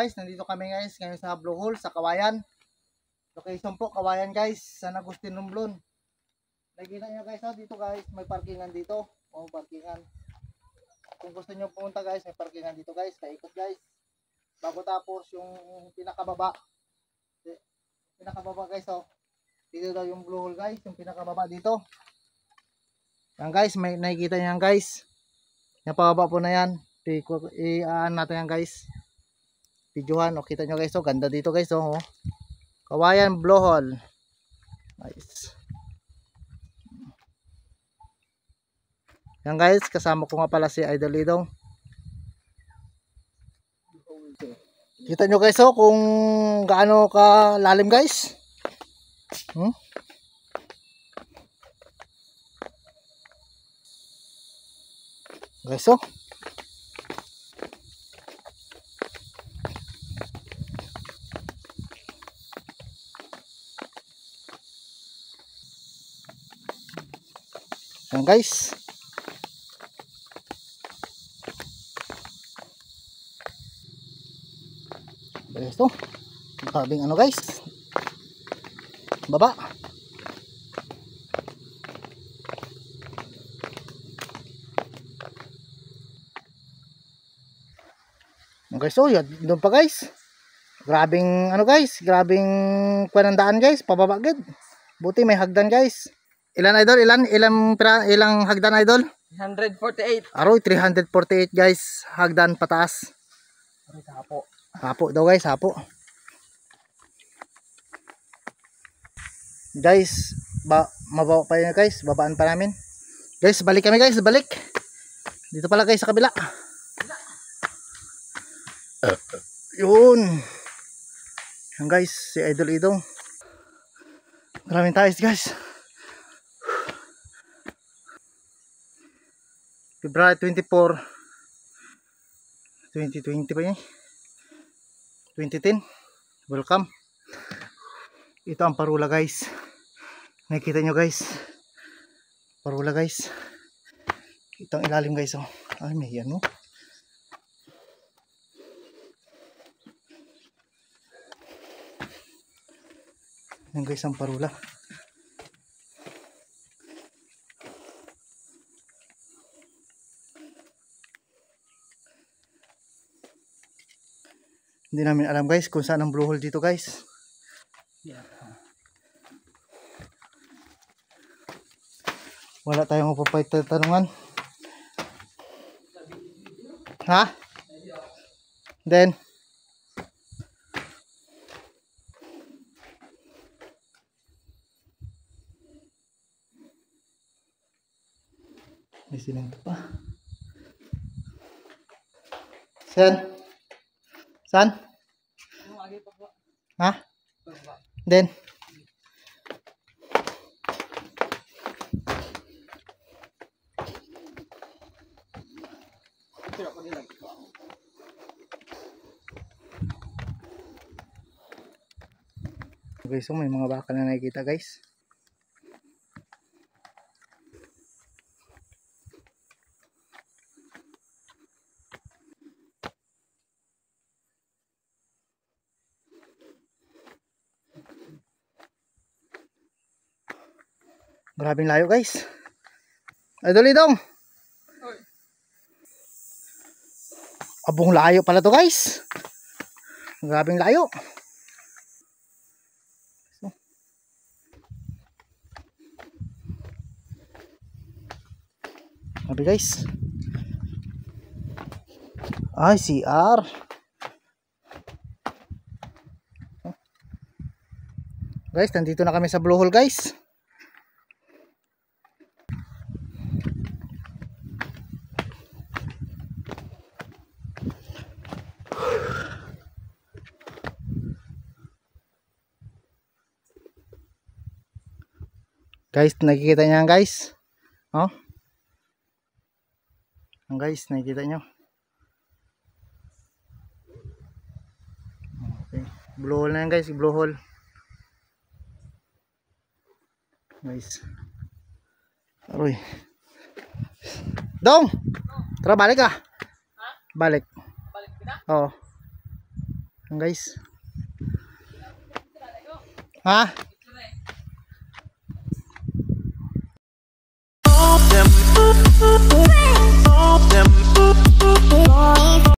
guys, nandito kami guys ngayon sa Blue Hole sa Kawayan. Location po Kawayan guys, San Agustin Romblon. Nakikita nyo guys, dito guys, may parkingan dito. Parkingan. Kung gusto nyo pumunta guys, may parkingan dito guys, kaikot guys. Bago tapos yung pinakababa. Pinakababa guys, dito daw yung Blue Hole guys, yung pinakababa dito. Yan guys, may nakikita nyo yan guys. Yung pababa po na yan. I-aan natin yan guys. Videohan, kita nyo guys, ganda dito guys, Kawayan Blue Hole. Nice. Yan guys, kasama ko nga pala si Idol Idong. Kita nyo guys, kung gaano ka lalim guys. Guys, yan guys. Ito. Kabing ano guys. Baba. Yan guys, doon pa guys. Grabing ano guys, grabing panandaan guys, pababa gid. Buti may hagdan guys. Ilan idol? Ilang hagdan idol? 348. Aroy 348 guys, hagdan pataas. Aroy hapo. Hapo daw guys, hapo. Guys, mabawa pa yun guys, babaan pa namin. Guys, balik kami guys, balik. Dito pala guys sa kabila. Yun. Yan guys, si Idol Idong. Maraming tayo guys. February 24 2020 pa yun, 2010. Welcome. Ito ang parula guys, nakikita nyo guys, parula guys. Ito ang ilalim guys, ay may yan yan guys ang parula. Hindi namin alam guys kung saan ang Blue Hole dito guys. Wala tayong mapapagtatanungan. Ha? Then may silang pa. Saan? Ha? Then guys, may mga bakal na nakikita guys. Maraming layo guys. Idol Idong. Abong layo pala to guys. Grabing layo. Sabi guys. Ay, CR. Guys, nandito na kami sa Blue Hole guys. Guys, nakikita niyo guys. Guys, nakikita niyo. Okay. Blue Hole na yan guys, Blue Hole. Guys. Aroy. Dong. Tara balik ah. Ha? Balik. Balik kita? Oo. Yan guys. Ha?